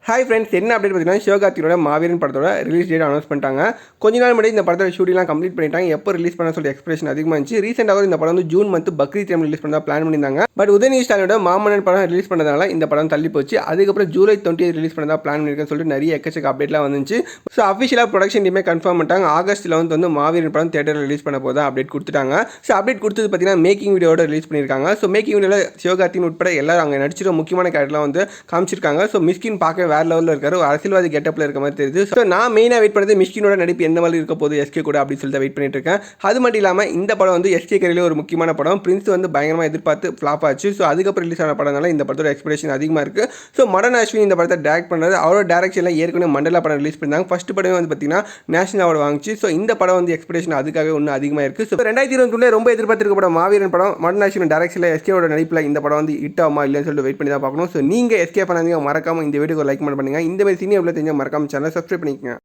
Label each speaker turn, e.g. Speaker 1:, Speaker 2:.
Speaker 1: Hi friends, என்ன update பார்த்தீங்கன்னா சிவகார்த்தியோட மாவீரன் படத்தோட ரிலீஸ் டேட் அனௌன்ஸ் பண்ணிட்டாங்க. கொஞ்ச நாள் முன்னாடி இந்த படத்தோட ஷூட்டிங்லாம் கம்ப்ளீட் பண்ணிட்டாங்க. எப்போ ரிலீஸ் பண்ண சொல்லி எக்ஸ்பெக்டேஷன் அதிகமாக இருந்துச்சு. ரீசெண்டாக இந்த படம் வந்து June month Bakrid time release பண்ண பிளான் பண்ணியிருந்தாங்க. பட் உதயநிதி ஸ்டாலினோட மாமன்னன் படம் ரிலீஸ் பண்ணதால இந்த படம் தள்ளி போச்சு. அதுக்கப்புறம் ஜூலை 20 ரிலீஸ் பண்ணதா பிளான் பண்ணியிருக்கேன்னு சொல்லிட்டு நிறைய எக்கச்சக்க அப்டேட்லாம் வந்துச்சு. ஸோ அஃபிஷியலாக ப்ரொடக்ஷன் டீமே கன்ஃபார்ம் பண்ணிட்டாங்க. ஆகஸ்ட் 11 வந்து மாவீரன் படம் தேட்டரில் ரிலீஸ் பண்ண போதா அப்டேட் கொடுத்துட்டாங்க. ஸோ அப்டேட் கொடுத்தது பார்த்தீங்கன்னா மேக்கிங் வீடியோட ரிலீஸ் பண்ணியிருக்காங்க. ஸோ மேக்கிங் வீடியோவில் சிவகார்த்தின் உட்பட எல்லாரும் அங்கே நடிச்சிருக்க முக்கியமான கேரக்டர்லாம் வந்து காமிச்சிருக்காங்க. ஸோ மிஸ்கின் பார்க்க வேற லெவலில் இருக்காரு. அரசியல்வாதி கெட்டப்ல இருக்க மாதிரி தெரியுது. ஸோ நான் மெயினாக வெயிட் பண்ணது மிஷ்கினோட நடிப்பு எந்த மாதிரி இருக்க போது எஸ்கே கூட அப்படின்னு சொல்லி வெயிட் பண்ணிட்டு இருக்கேன். அது மட்டும் இல்லாமல் இந்த படம் வந்து எஸ்கே கரையிலே ஒரு முக்கியமான படம். பிரின்ஸ் வந்து பயங்கரமாக எதிர்பார்த்து ஃப்ளாப் ஆச்சு. ஸோ அதுக்கப்புறம் ரிலீஸ் ஆன படம்னால இந்த படத்தோட எக்ஸ்பெக்டேஷன் அதிகமாக இருக்குது. ஸோ மடன் அஸ்வின் இந்த படத்தை டேரக்ட் பண்ணுறது. அவரோட டேரக்ஷனில் ஏற்கனவே மண்டலா படம் ரிலீஸ் பண்ணாங்க. ஃபர்ஸ்ட் படமே வந்து பார்த்தீங்கன்னா நேஷனல் அவார்டு வாங்கிச்சு. ஸோ இந்த படம் வந்து எக்ஸ்பெக்டேஷன் அதுக்காகவே ஒன்று அதிகமாக இருக்குது. ஸோ 2021 ரொம்ப எதிர்பார்த்திருக்க படம் மாவீரன் படம் மடன் அஸ்வின் டேரக்ஷனில் எஸ்கேவோட நடிப்பில் இந்த படம் வந்து ஹிட் ஆகுமா இல்லைன்னு சொல்லிட்டு வெயிட் பண்ணி தான் பார்க்கணும். ஸோ நீங்கள் எஸ்கே பண்ணாதீங்க, மறக்காம இந்த வீடியோக்கு லைக் பண்ணுங்க. இந்த மாதிரி சீனியர் தெரிஞ்ச மறக்காம சேனலை சப்ஸ்கிரைப் பண்ணிக்கங்க.